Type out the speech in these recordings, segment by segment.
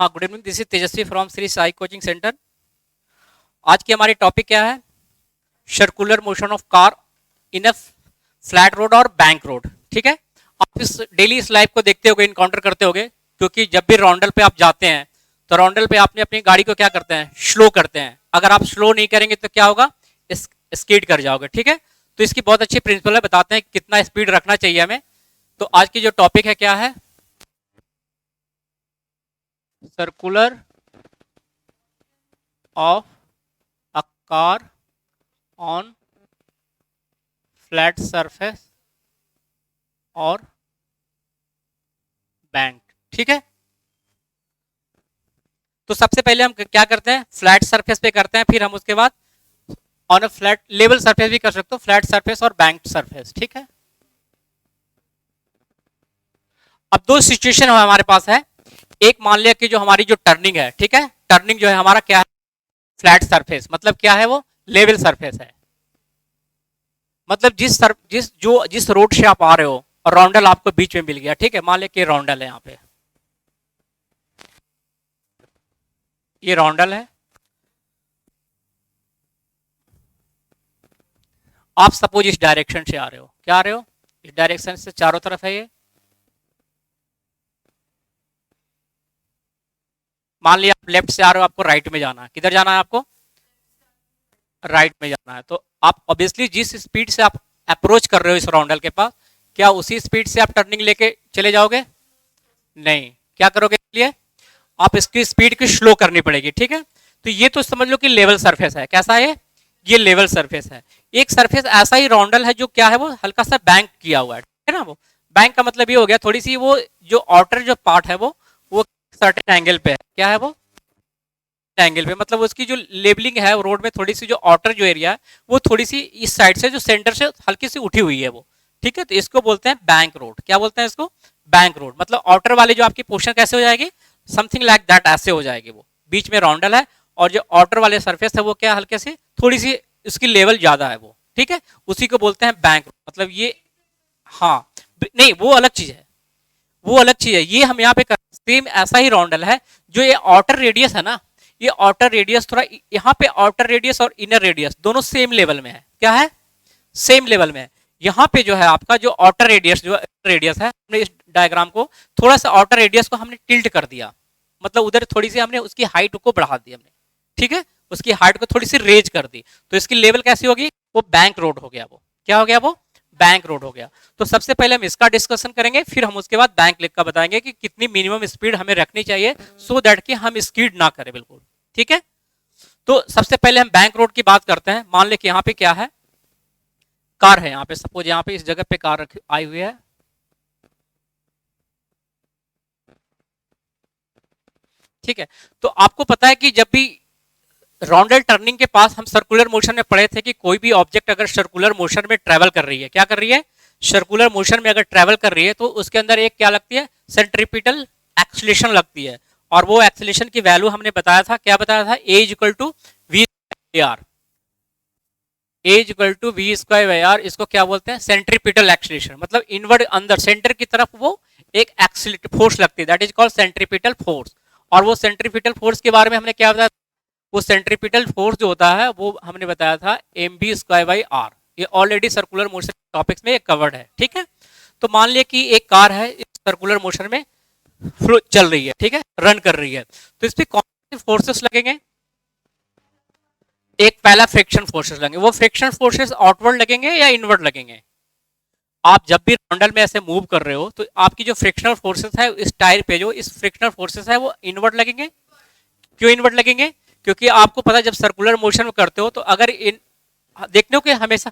हाँ, good evening. This is Tejashwi from Shri Sai coaching centre. आज की हमारी टॉपिक क्या है? Circular motion of car in a flat road और बैंक रोड। ठीक है, आप इस डेली इस लाइफ को देखते होगे, इनकाउंटर करते होगे, क्योंकि जब भी रॉन्डल पे आप जाते हैं तो रॉन्डल पे आपने अपनी गाड़ी को क्या करते हैं, स्लो करते हैं। अगर आप स्लो नहीं करेंगे तो क्या होगा, स्कीड कर जाओगे। ठीक है, तो इसकी बहुत अच्छी प्रिंसिपल है, बताते हैं कितना स्पीड रखना चाहिए हमें। तो आज की जो टॉपिक है क्या है, circular of a car on flat surface और बैंक। ठीक है, तो सबसे पहले हम क्या करते हैं, फ्लैट सरफेस पे करते हैं, फिर हम उसके बाद on a flat level surface भी कर सकते हो, फ्लैट सरफेस और बैंक सरफेस। ठीक है, अब दो सिचुएशन हमारे पास है। एक मान लिया कि जो हमारी जो टर्निंग है, ठीक है, टर्निंग जो है हमारा क्या है, फ्लैट सरफेस, मतलब क्या है वो, लेवल सरफेस है। मतलब जिस रोड से आप आ रहे हो और राउंडल आपको बीच में मिल गया। ठीक है, मान लिया कि राउंडल है, यहाँ पे ये राउंडल है। आप सपोज इस डायरेक्शन से आ रहे हो, क्या आ रहे हो, इस डायरेक्शन से चारों तरफ है ये। मान लिया आप लेफ्ट से आ रहे हो, आपको राइट में जाना है। किधर जाना है आपको, राइट में जाना है। तो आप ऑब्वियसली जिस स्पीड से आप अप्रोच कर रहे हो इस राउंडल के पास, क्या उसी स्पीड से आप टर्निंग लेके चले जाओगे? नहीं, क्या करोगे, इसलिए आप इसकी स्पीड की स्लो करनी पड़ेगी। ठीक है, तो ये तो समझ लो कि लेवल सरफेस है। कैसा है ये लेवल सरफेस है। एक सरफेस ऐसा ही राउंडल है जो क्या है, वो हल्का सा बैंक किया हुआ है। ठीक है ना, वो बैंक का मतलब ये हो गया, थोड़ी सी वो जो आउटर जो पार्ट है वो सर्टेन एंगल पे है। क्या है वो, एंगल पे, मतलब उसकी जो लेबलिंग है रोड में, थोड़ी सी जो आउटर जो एरिया है वो थोड़ी सी इस साइड से, जो सेंटर से हल्की सी उठी हुई है वो। ठीक है, तो इसको बोलते हैं बैंक रोड। क्या बोलते हैं इसको, बैंक रोड। मतलब आउटर वाली जो आपकी पोर्शन कैसे हो जाएगी, समथिंग लाइक दैट, ऐसे हो जाएगी। वो बीच में राउंडल है और जो आउटर वाले सरफेस है वो क्या, हल्के से थोड़ी सी इसकी लेवल ज्यादा है वो। ठीक है, उसी को बोलते हैं बैंक रोड। मतलब ये, हाँ, नहीं वो अलग चीज है, वो अलग चीज है। ये हम यहाँ पे सेम ऐसा ही राउंडल है। जो ये आउटर रेडियस है ना, ये आउटर रेडियस थोड़ा, यहाँ पे आउटर रेडियस और इनर रेडियस दोनों सेम लेवल में है। क्या है, सेम लेवल में है। यहाँ पे जो है आपका जो आउटर रेडियस, जो रेडियस है, हमने इस डायग्राम को थोड़ा सा आउटर रेडियस को हमने टिल्ट कर दिया, मतलब उधर थोड़ी सी हमने उसकी हाइट को बढ़ा दी हमने। ठीक है, उसकी हाइट को थोड़ी सी रेज कर दी, तो इसकी लेवल कैसी होगी, वो बैंक रोड हो गया। वो क्या हो गया, वो बैंक रोड हो गया। तो सबसे पहले हम इसका डिस्कशन करेंगे, फिर हम उसके बाद बैंक लिख का बताएंगे कि कितनी मिनिमम स्पीड हमें रखनी चाहिए, सो दैट कि हम स्पीड ना करें बिल्कुल। ठीक है, तो सबसे पहले हम बैंक रोड की बात करते हैं। मान ले कि यहाँ पे क्या है, कार है। यहाँ पे सपोज यहाँ पे इस जगह पे कार आई हुई है। ठीक है, तो आपको पता है कि जब भी राउंडल टर्निंग के पास हम सर्कुलर मोशन में पढ़े थे कि कोई भी ऑब्जेक्ट अगर सर्कुलर मोशन में ट्रेवल कर रही है, क्या कर रही है, सर्कुलर मोशन में अगर ट्रेवल कर रही है, तो उसके अंदर एक क्या लगती है, सेंट्रीपिटल एक्सलेशन लगती है। और वो एक्सलेशन की वैल्यू हमने बताया था, क्या बताया था, a is equal to v r. A is equal to v square by r. इसको क्या बोलते हैं, सेंट्रीपिटल एक्सलेशन। मतलब इनवर्ड, अंदर सेंटर की तरफ वो एक एक्सलेट फोर्स लगती है, that is called centripetal force. और वो सेंट्रीपिटल फोर्स के बारे में हमने क्या बताया, वो सेंट्रीपिटल फोर्स जो होता है वो हमने बताया था m v square by r. ये ऑलरेडी सर्कुलर मोशन टॉपिक्स में कवर्ड है। ठीक है, तो मान लिया कि एक कार है, इस सर्कुलर मोशन में चल रही है, ठीक है, रन कर रही है, तो इस पर कौन से फोर्सेस लगेंगे, एक पहला फ्रिक्शन फोर्सेस लगेंगे। वो फ्रिक्शन फोर्सेस आउटवर्ड लगेंगे या इनवर्ड लगेंगे? आप जब भी राउंडल में ऐसे मूव कर रहे हो तो आपकी जो फ्रिक्शनल फोर्सेस है इस टायर पे, जो इस फ्रिक्शनल फोर्सेस है वो इनवर्ड लगेंगे। क्यों इनवर्ड लगेंगे, क्योंकि आपको पता है जब सर्कुलर मोशन में करते हो तो अगर इन देखने हो कि हमेशा,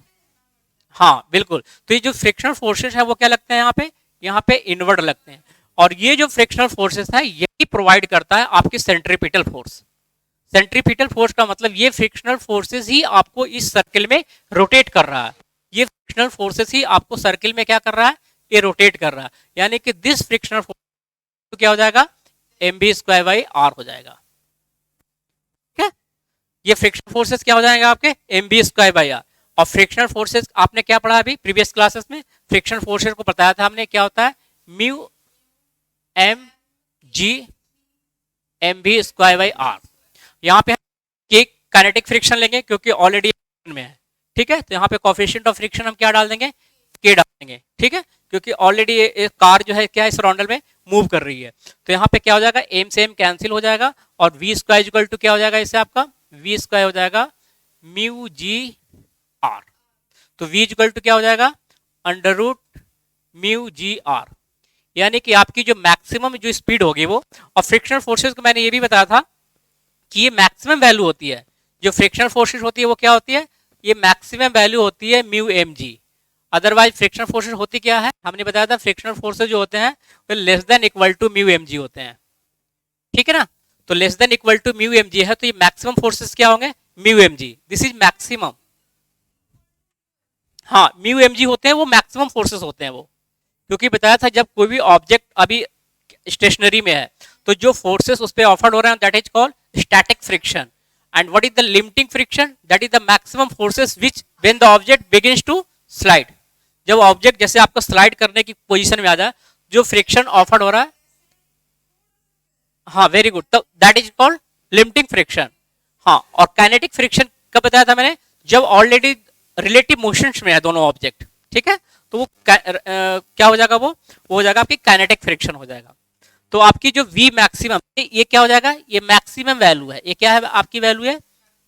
हाँ बिल्कुल, तो ये जो फ्रिक्शनल फोर्सेस है वो क्या लगते हैं, यहाँ पे इनवर्ड लगते हैं। और ये जो फ्रिक्शनल फोर्सेस है यही प्रोवाइड करता है आपकी सेंट्रीपिटल फोर्स। सेंट्रीपिटल फोर्स का मतलब ये फ्रिक्शनल फोर्सेस ही आपको इस सर्किल में रोटेट कर रहा है। ये फ्रिक्शनल फोर्सेस ही आपको सर्किल में क्या कर रहा है, ये रोटेट कर रहा है। यानी कि दिस फ्रिक्शनल फोर्स तो क्या हो जाएगा, m v square by r हो जाएगा। ठीक है, ये फ्रिक्शनल फोर्सेस क्या हो जाएगा आपके, m v square by r. और फ्रिक्शनल फोर्सेस आपने क्या पढ़ा अभी प्रीवियस क्लासेस में, फ्रिक्शनल फोर्सेस को बताया था हमने क्या होता है, mu m g m v square by r. यहाँ पे के काइनेटिक फ्रिक्शन लेंगे क्योंकि ऑलरेडी में है, ठीक है। तो यहाँ पे कोफिशिएंट ऑफ फ्रिक्शन हम क्या डाल देंगे, के डाल देंगे, ठीक है, क्योंकि ऑलरेडी ये कार जो है क्या है इस रॉन्डल में मूव कर रही है। तो यहाँ पे क्या हो जाएगा, एम से एम कैंसिल हो जाएगा और वी स्क्वायर इक्वल टू क्या हो जाएगा, इससे आपका वी स्क्वायर हो जाएगा म्यू जी आर। तो वी इक्वल टू क्या हो जाएगा, under root mu g r, यानी कि आपकी जो मैक्सिमम जो स्पीड होगी वो, और फ्रिक्शनल फोर्सेस को मैंने ये भी बताया था कि ये मैक्सिमम वैल्यू होती है, जो फ्रिक्शनल फोर्सेस होती है वो क्या होती है, ये मैक्सिमम वैल्यू होती है mu m g. Otherwise frictional forces होती क्या है, हमने बताया था फ्रिक्शनल फोर्सेस जो होते हैं वो less than equal to mu m g होते हैं, ठीक है ना। तो less than equal to mu m g है, तो ये मैक्सिमम फोर्सेस क्या होंगे, mu m g, this is maximum. हाँ, म्यू एम जी होते हैं वो मैक्सिमम फोर्सेस होते हैं वो, क्योंकि बताया था जब कोई भी ऑब्जेक्ट अभी स्टेशनरी में है तो जो फोर्सेस उस पर ऑफर्ड हो रहे हैं that is called static friction. And what is the limiting friction, that is the maximum forces which when the object begins to slide. जब ऑब्जेक्ट जैसे आपको स्लाइड करने की पोजीशन में आ जाए, जो फ्रिक्शन ऑफर्ड हो रहा है, हाँ वेरी गुड, तो that is called limiting friction. हाँ, और काइनेटिक फ्रिक्शन कब बताया था मैंने, जब ऑलरेडी रिलेटिव मोशन में है दोनों ऑब्जेक्ट, ठीक है, तो वो क्या हो जाएगा, वो हो जाएगा आपकी काइनेटिक फ्रिक्शन हो जाएगा। तो आपकी जो V मैक्सिमम ये क्या हो जाएगा, ये मैक्सिमम वैल्यू है, ये क्या है आपकी वैल्यू है,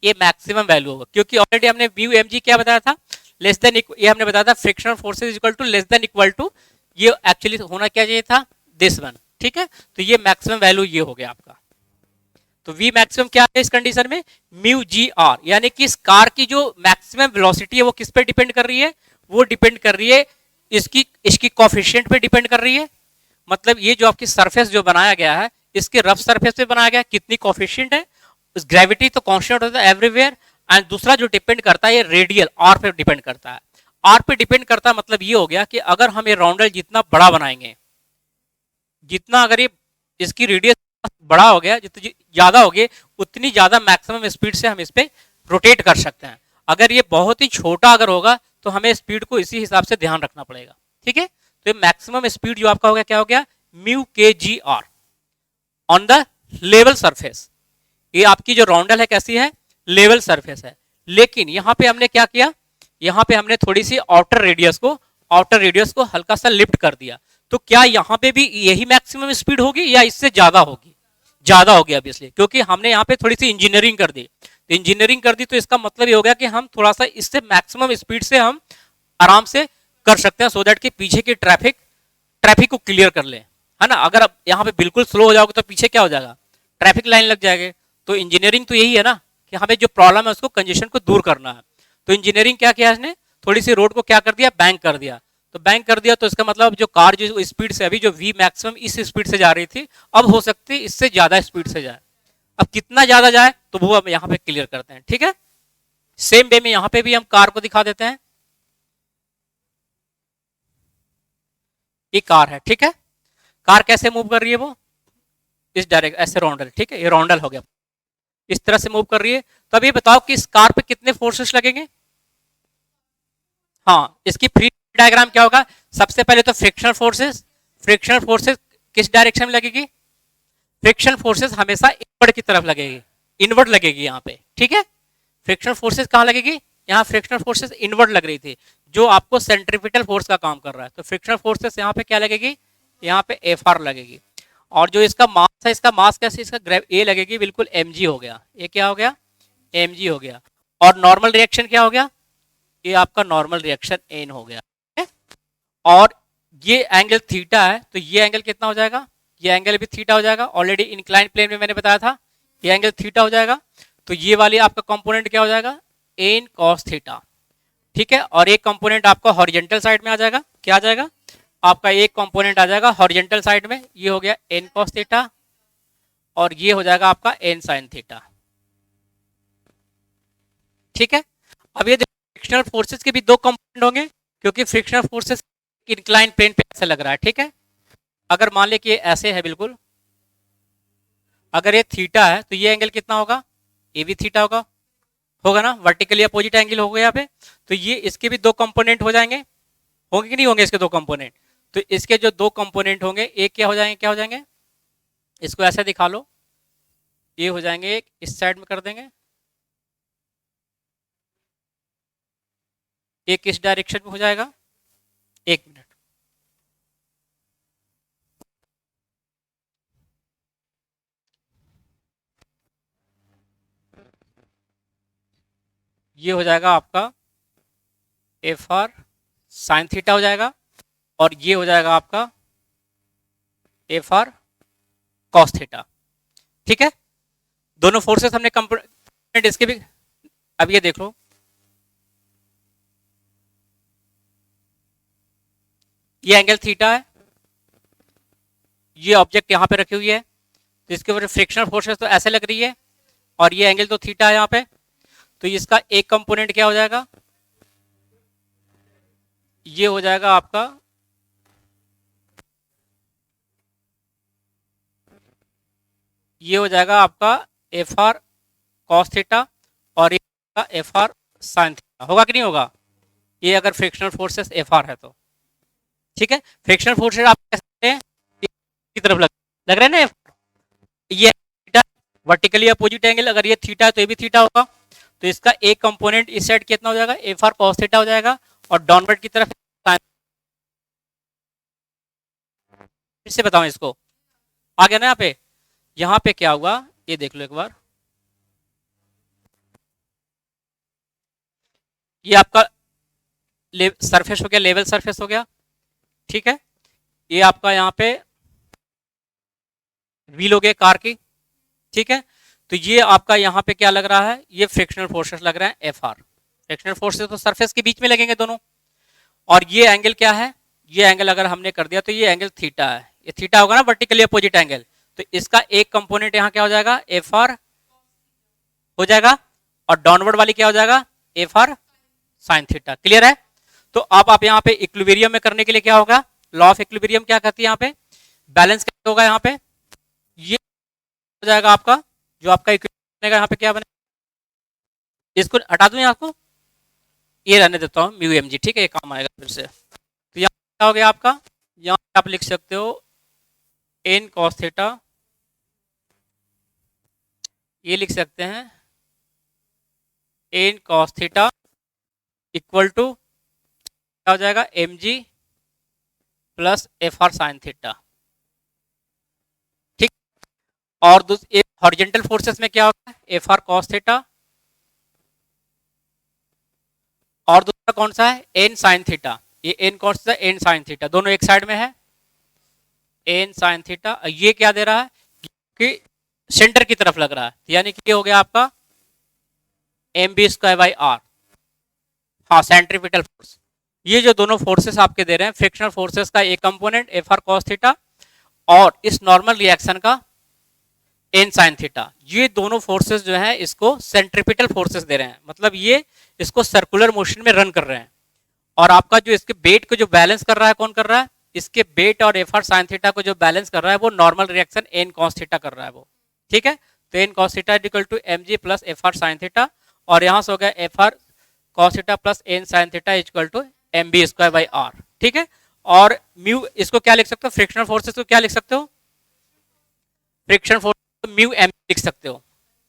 ये मैक्सिमम वैल्यू होगा, क्योंकि ऑलरेडी हमने म्यू एम जी क्या बताया था, लेस देन, ये हमने बताया था frictional forces equal to less than equal to, ये एक्चुअली होना क्या चाहिए था, दिस वन, ठीक है। तो ये मैक्सिमम वैल्यू ये हो गया आपका। तो V मैक्सिमम क्या है इस कंडीशन में, म्यू जी आर, यानी कि इस कार की जो मैक्सिमम वेलोसिटी है वो किस पे डिपेंड कर रही है, वो डिपेंड कर रही है इसकी इसकी कोफिशिएंट पे डिपेंड कर रही है। मतलब ये जो आपकी सरफेस जो बनाया गया है, इसके रफ सरफेस पे बनाया गया, कितनी कोफिशिएंट है, ग्रेविटी तो कांस्टेंट होता है एवरीवेयर। एंड दूसरा जो डिपेंड करता है ये रेडियल आर पे डिपेंड करता है, आर पे डिपेंड करता है। मतलब ये हो गया कि अगर हम ये राउंडल जितना बड़ा बनाएंगे, जितना अगर ये इसकी रेडियस बड़ा हो गया, जितनी ज्यादा हो गई उतनी ज्यादा मैक्सिमम स्पीड से हम इस पे रोटेट कर सकते हैं। अगर ये बहुत ही छोटा अगर होगा तो हमें स्पीड को इसी हिसाब से ध्यान रखना पड़ेगा, ठीक है। तो मैक्सिमम स्पीड जो आपका हो गया क्या हो गया, म्यू के g r on the level surface. ये आपकी जो राउंडल है कैसी है, लेवल सरफेस है। लेकिन यहाँ पे हमने क्या किया, यहाँ पे हमने थोड़ी सी आउटर रेडियस को हल्का सा लिफ्ट कर दिया। तो क्या यहाँ पे भी यही मैक्सिमम स्पीड होगी या इससे ज्यादा होगी, ज्यादा होगी ऑब्वियसली, क्योंकि हमने यहाँ पे थोड़ी सी इंजीनियरिंग कर दी। तो इंजीनियरिंग कर दी तो इसका मतलब ये हो गया कि हम थोड़ा सा इससे मैक्सिमम स्पीड से हम आराम से कर सकते हैं, सो दैट कि पीछे की ट्रैफिक को क्लियर कर ले, है ना। अगर अब यहाँ पे बिल्कुल स्लो हो जाओगे तो पीछे क्या हो जाएगा, ट्रैफिक लाइन लग जाएगी। तो इंजीनियरिंग तो यही है ना कि हमें जो प्रॉब्लम है उसको कंजेशन को दूर करना है। तो इंजीनियरिंग क्या किया इसने, थोड़ी सी रोड को क्या कर दिया, बैंक कर दिया। तो बैंक कर दिया तो इसका मतलब जो कार जो स्पीड से अभी जो V मैक्सिमम इस स्पीड से जा रही थी, अब हो सकती है इससे ज्यादा स्पीड से जाए। अब कितना ज्यादा जाए तो वो अब यहाँ पे क्लियर करते हैं, ठीक है। सेम वे में यहाँ पे भी हम कार को दिखा देते हैं, ये कार है, ठीक है। कार कैसे मूव कर रही है, वो इस डायरेक्ट ऐसे राउंडल, ठीक है, ये राउंडल हो गया, इस तरह से मूव कर रही है। तो अब ये बताओ कि इस कार पे कितने फोर्सेस लगेंगे। हाँ, इसकी फ्री डायग्राम क्या होगा, सबसे पहले तो फ्रिक्शनल फोर्सेस किस डायरेक्शन में लगेगी, फ्रिक्शन फोर्सेस हमेशा इनवर्ड की तरफ लगेगी, इनवर्ड लगेगी यहाँ पे, ठीक है। फ्रिक्शनल फोर्सेस कहाँ लगेगी, यहाँ फ्रिक्शनल फोर्सेस इनवर्ड लग रही थी, जो आपको सेंट्रीपिटल फोर्स का काम कर रहा है। तो फ्रिक्शनल फोर्सेस यहाँ पे क्या लगेगी, यहाँ पे Fr लगेगी। और जो इसका मास है, इसका मास कैसे, इसका ए लगेगी बिल्कुल mg हो गया, ये क्या हो गया, mg हो गया। और नॉर्मल रिएक्शन क्या हो गया, ये आपका नॉर्मल रिएक्शन n हो गया, है? और ये एंगल थीटा है, तो ये एंगल कितना हो जाएगा, ये एंगल भी थीटा हो जाएगा। ऑलरेडी इंक्लाइन प्लेन में मैंने बताया था ये एंगल थीटा हो जाएगा। तो ये वाली आपका कंपोनेंट क्या हो जाएगा, n cos थीटा, ठीक है। और एक कंपोनेंट आपका हॉरिजेंटल साइड में आ जाएगा, क्या आ जाएगा आपका, एक कंपोनेंट आ जाएगा हॉरिजेंटल साइड में, ये हो गया n cos थीटा, और ये हो जाएगा आपका n sin थीटा, ठीक है। अब ये फ्रिक्शनल फोर्सेस के भी दो कंपोनेंट होंगे, क्योंकि फ्रिक्शनल फोर्सेस इंक्लाइन प्लेन पे ऐसे लग रहा है, ठीक है। अगर मान ले कि ये ऐसे है बिल्कुल, अगर ये थीटा है तो ये एंगल कितना होगा, ये भी थीटा होगा ना, वर्टिकली अपोजिट एंगल हो गया यहाँ पे। तो ये इसके भी दो कंपोनेंट हो जाएंगे, होंगे कि नहीं होंगे इसके दो कंपोनेंट। तो इसके जो दो कंपोनेंट होंगे एक क्या हो जाएंगे, इसको ऐसे दिखा लो, ये हो जाएंगे एक इस साइड में कर देंगे, एक इस डायरेक्शन में हो जाएगा। एक मिनट, ये हो जाएगा आपका एफ आर साइन थीटा हो जाएगा, और ये हो जाएगा आपका एफ आर कॉस थीटा। ठीक है, दोनों फोर्सेस हमने कंपोनेंट इसके भी। अब ये देख लो, ये एंगल थीटा है, ये ऑब्जेक्ट यहाँ पे रखी हुई है, तो इसके ऊपर फ्रिक्शनल फोर्सेस तो ऐसे लग रही है, और ये एंगल तो थीटा है यहाँ पे, तो इसका एक कंपोनेंट क्या हो जाएगा, ये हो जाएगा आपका एफ आर कॉस थीटा, और ये एफ आर साइन थीटा। होगा कि नहीं होगा, ये अगर फ्रिक्शनल फोर्सेस एफ आर है तो। ठीक है, फ्रिक्शनल फोर्सेस आप कह सकते हैं की तरफ लग रहे हैं ना, ये थीटा वर्टिकली अपोजिट एंगल, अगर ये थीटा है तो ये भी थीटा होगा, तो इसका एक कंपोनेंट इस साइड कितना हो जाएगा, एफ आर कॉस थीटा हो जाएगा, और डाउनवर्ड की तरफ फिर से बताऊं इसको, आ गया ना यहाँ पे क्या हुआ, ये देख लो एक बार, ये आपका सरफेस हो गया, लेवल सरफेस हो गया। ठीक है, ये आपका यहाँ पे व्हील हो गया कार की। ठीक है, तो ये आपका यहाँ पे क्या लग रहा है, ये फ्रिक्शनल फोर्सेस लग रहे हैं एफ आर। फ्रिक्शनल फोर्सेस तो सरफेस के बीच में लगेंगे दोनों, और ये एंगल क्या है, ये एंगल अगर हमने कर दिया तो ये एंगल थीटा है, ये थीटा होगा ना वर्टिकली अपोजिट एंगल, तो इसका एक कंपोनेंट यहाँ क्या हो जाएगा, एफ आर हो जाएगा, और डाउनवर्ड वाली क्या हो जाएगा, F r sine theta. Clear है, तो अब आप यहाँ पे इक्विलिब्रियम में करने के लिए क्या होगा, लॉ ऑफ इक्विलिब्रियम क्या कहती है, यहाँ पे बैलेंस कैसे होगा, यहाँ पे ये हो जाएगा आपका, जो आपका इक्विलिब्रियम बनेगा यहाँ पे क्या बनेगा, इसको हटा दूं आपको, ये रहने देता हूँ म्यू एम जी। ठीक है, ये काम आएगा फिर से। तो यहाँ क्या हो गया आपका, यहाँ आप लिख सकते हो एन कॉस थीटा, ये लिख सकते हैं n cos theta equal to क्या हो जाएगा, m g plus f r sine theta. ठीक, और एक हॉरिजेंटल फोर्सेस में क्या होगा, एफ आर कॉस थीटा, और दूसरा कौन सा है, एन साइन थीटा, ये n cos theta n sine theta, दोनों एक साइड में है, एन साइन थीटा। ये क्या दे रहा है कि सेंटर की तरफ लग रहा है, यानी कि ये हो गया आपका m v square by r, हाँ सेंट्रीपिटल फोर्स। ये जो दोनों फोर्सेस आपके दे रहे हैं, फ्रिक्शनल फोर्सेस का एक component F r cos theta, और इस नॉर्मल रिएक्शन का एन साइन थीटा, ये दोनों फोर्सेस जो है इसको सेंट्रीपिटल फोर्सेस दे रहे हैं, मतलब ये इसको सर्कुलर मोशन में रन कर रहे हैं, और आपका जो इसके वेट को जो बैलेंस कर रहा है, कौन कर रहा है, इसके वेट और एफ आर साइन थीटा को जो बैलेंस कर रहा है वो normal reaction n cos theta कर रहा है वो। ठीक है, तो n cos theta equal to m g plus f r sine theta, और यहाँ से हो गया f r cos theta plus n sine theta equal to m v square by r. ठीक है, और म्यू इसको क्या लिख सकते हो, फ्रिक्शनल फोर्सेस को क्या लिख सकते हो, फ्रिक्शन फोर्स म्यू एम लिख सकते हो,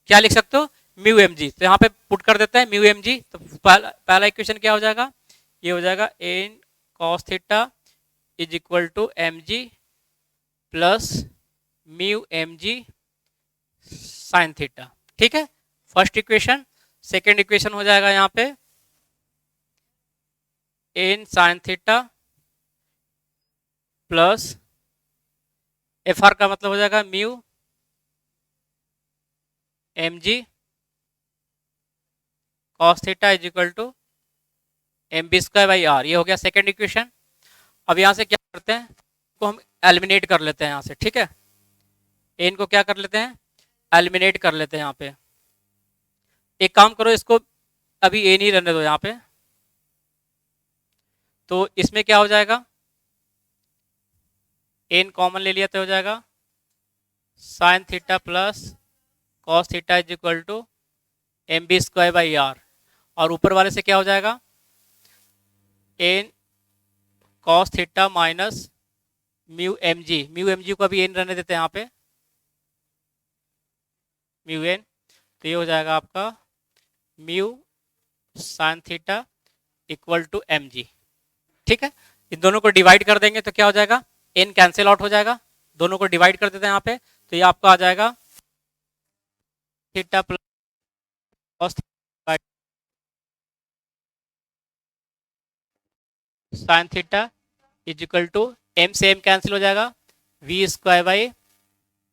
क्या लिख सकते हो, म्यू एम जी। तो यहाँ पे पुट कर देते हैं म्यू एम जी, तो पहला इक्वेशन क्या हो जाएगा, ये हो जाएगा n cos theta is equal to m g plus mu m g sine theta. ठीक है, फर्स्ट इक्वेशन। सेकेंड इक्वेशन हो जाएगा यहाँ पे n sine theta plus f r का मतलब हो जाएगा mu m g cos theta is equal to m v square by r. ये हो गया सेकेंड इक्वेशन। अब यहाँ से क्या करते हैं, को हम एलिमिनेट कर लेते हैं यहाँ से। ठीक है, एन को क्या कर लेते हैं, एलिमिनेट कर लेते हैं यहाँ पे। एक काम करो, इसको अभी एन ही रहने दो यहाँ पे, तो इसमें क्या हो जाएगा, एन कॉमन ले लिया तो हो जाएगा sine theta plus cos theta is equal to m v square by r, और ऊपर वाले से क्या हो जाएगा, n cos theta minus mu m g को अभी एन रहने देते हैं यहाँ पे, म्यू एन, तो ये हो जाएगा आपका mu sine theta equal to m g. ठीक है, इन दोनों को डिवाइड कर देंगे तो क्या हो जाएगा, एन कैंसिल आउट हो जाएगा, दोनों को डिवाइड कर देते हैं यहाँ पे, तो ये आपका आ जाएगा theta plus sine theta is equal to M से एम कैंसिल हो जाएगा, v square by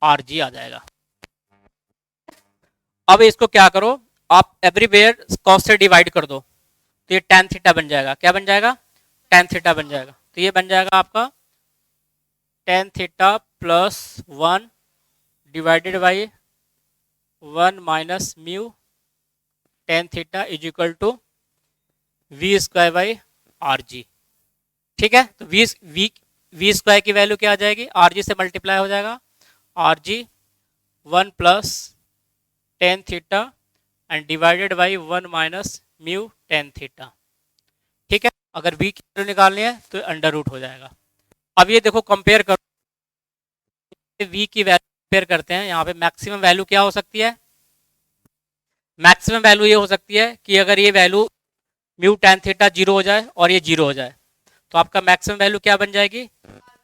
r g आ जाएगा। अब इसको क्या करो, आप एवरीवेयर कॉस से डिवाइड कर दो, तो ये tan थीटा बन जाएगा। क्या बन जाएगा, tan थीटा बन जाएगा। तो ये बन जाएगा आपका tan theta plus 1 divided by 1 minus mu tan theta is equal to v square by r g. ठीक है, तो वी स्क्वायर की वैल्यू क्या आ जाएगी, आर जी से मल्टीप्लाई हो जाएगा, are g 1 plus tan theta and divided by 1 minus mu tan theta. ठीक है, अगर v की वैल्यू निकालनी है तो अंडर रूट हो जाएगा। अब ये देखो कंपेयर करो, v की वैल्यू कंपेयर करते हैं, यहाँ पे मैक्सिमम वैल्यू क्या हो सकती है, मैक्सिमम वैल्यू ये हो सकती है कि अगर ये वैल्यू म्यू tan थीटा 0 हो जाए और ये 0 हो जाए, तो आपका मैक्सिमम वैल्यू क्या बन जाएगी,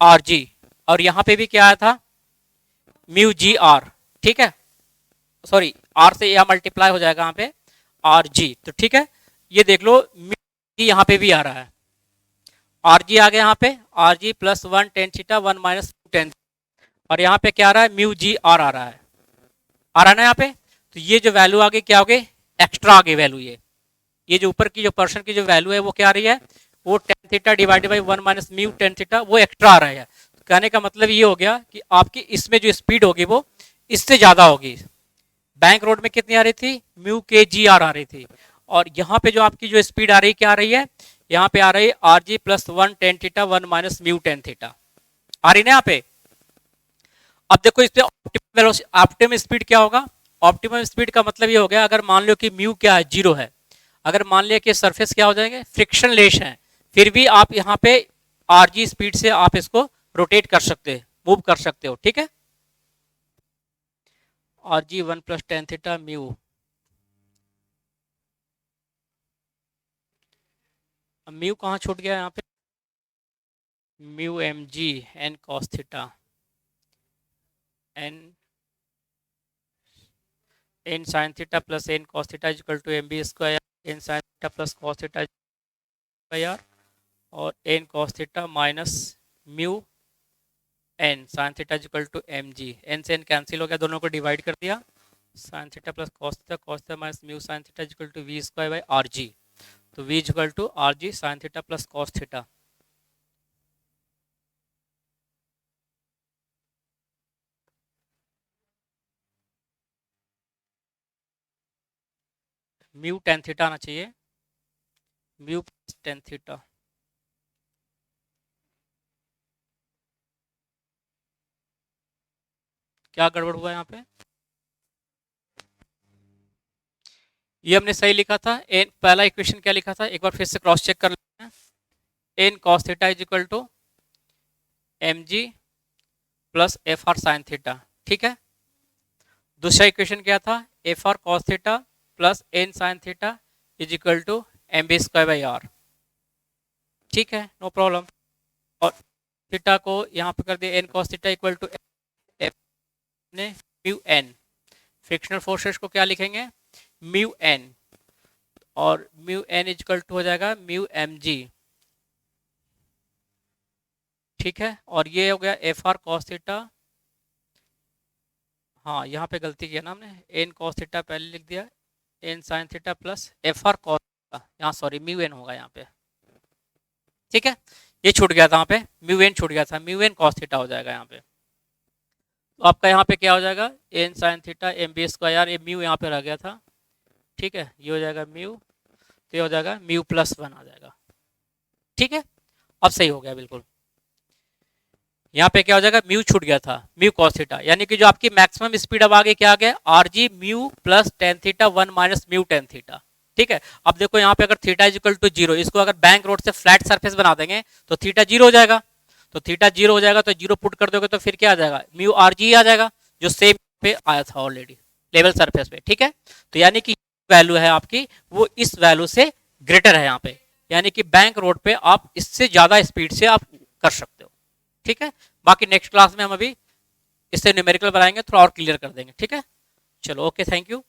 आर जी, और यहाँ पे भी क्या आया था, म्यू जी आर। ठीक है, सॉरी आर से यह मल्टीप्लाई हो जाएगा यहाँ पे आर जी। तो ठीक है, ये देख लो म्यू जी यहाँ पे भी आ रहा है, आर जी आ गया यहाँ पे, are g plus 1 tan theta 1 minus tan, और यहाँ पे क्या आ रहा है, म्यू जी आर आ रहा है, आ रहा है ना यहाँ पे। तो ये जो वैल्यू आ गई क्या हो गई, एक्स्ट्रा आ गई वैल्यू, ये जो ऊपर की जो पर्सन की जो वैल्यू है वो क्या आ रही है, वो tan theta divided by 1 minus mu tan theta वो एक्स्ट्रा आ रहा है। तो कहने का मतलब ये हो गया कि आपकी इसमें जो स्पीड होगी वो इससे ज्यादा होगी। बैंक रोड में कितनी आ रही थी, म्यू के जी आर आ रही थी, और यहाँ पे जो आपकी जो स्पीड आ रही है क्या आ रही है, यहाँ पे आ रही है r g plus 1 tan theta 1 minus mu tan theta आ रही ना यहाँ पे। अब देखो इस पे ऑप्टिमम स्पीड क्या होगा, ऑप्टिमम स्पीड का मतलब ये हो गया, अगर मान लो कि म्यू क्या है, 0 है, अगर मान लिया कि सरफेस क्या हो जाएंगे, फ्रिक्शन लेस है, फिर भी आप यहाँ पे आर जी स्पीड से आप इसको रोटेट कर सकते हैं, मूव कर सकते हो। ठीक है, r g 1 plus tan theta mu, mu कहाँ छूट गया यहाँ पे, mu m g n cos theta n n sine theta plus n cos theta equal to m v square n sine theta plus cos theta square और n cos theta minus mu n sine theta equal to m g. N से n cancel हो गया, दोनों को divide कर दिया, sine theta plus cos theta minus mu sine theta equal to v square by r g. तो v equal to r g sine theta plus cos theta. Mu tan theta आना चाहिए, mu plus tan theta, क्या गड़बड़ हुआ यहाँ पे, ये हमने सही लिखा था, एन पहला इक्वेशन क्या लिखा था, एक बार फिर से क्रॉस चेक कर लेते हैं, n cos theta is equal to m g plus f r sine theta. ठीक है, दूसरा इक्वेशन क्या था, f r cos theta plus n sine theta is equal to m v square by r. ठीक है, नो प्रॉब्लम, और theta को यहाँ पे कर दिया n cos theta equal to f ने म्यू एन, फ्रिक्शनल फोर्सेस को क्या लिखेंगे, म्यू एन, और म्यू एन इक्वल टू हो जाएगा म्यू एम जी। ठीक है, और ये हो गया एफ आर कॉस थीटा, हाँ यहाँ पे गलती किया ना हमने, एन कॉस थीटा पहले लिख दिया, n sine theta plus f r cos, यहाँ सॉरी म्यू एन होगा यहाँ पे। ठीक है, ये छूट गया था यहाँ पे, म्यू एन छूट गया था, म्यू एन कॉस थीटा हो जाएगा यहाँ पे। तो आपका यहाँ पे क्या हो जाएगा, n sine theta m v square, ये म्यू यहाँ पे रह गया था। ठीक है, ये हो जाएगा म्यू, तो ये हो जाएगा म्यू प्लस 1 आ जाएगा। ठीक है, अब सही हो गया बिल्कुल, यहाँ पे क्या हो जाएगा, म्यू छूट गया था, म्यू कॉस थीटा, यानी कि जो आपकी मैक्सिमम स्पीड अब आगे क्या आ गया, R G mu plus tan theta 1 minus mu tan theta. ठीक है, अब देखो यहाँ पे अगर थीटा इज इक्वल टू 0, इसको अगर बैंक रोड से फ्लैट सरफेस बना देंगे तो थीटा 0 हो जाएगा, तो थीटा 0 हो जाएगा, तो 0 पुट कर दोगे तो फिर क्या आ जाएगा, म्यू आर जी आ जाएगा, जो सेम पे आया था ऑलरेडी। लेवल सरफेस पे, ठीक है। तो यानी कि वैल्यू है आपकी वो इस वैल्यू से ग्रेटर है यहाँ पे, यानी कि बैंक रोड पे आप इससे ज्यादा स्पीड से आप कर सकते हो, ठीक है। बाकी नेक्स्ट क्लास में हम अभी इससे न्यूमेरिकल बनाएंगे, थोड़ा और क्लियर कर देंगे, ठीक है। चलो ओके, थैंक यू।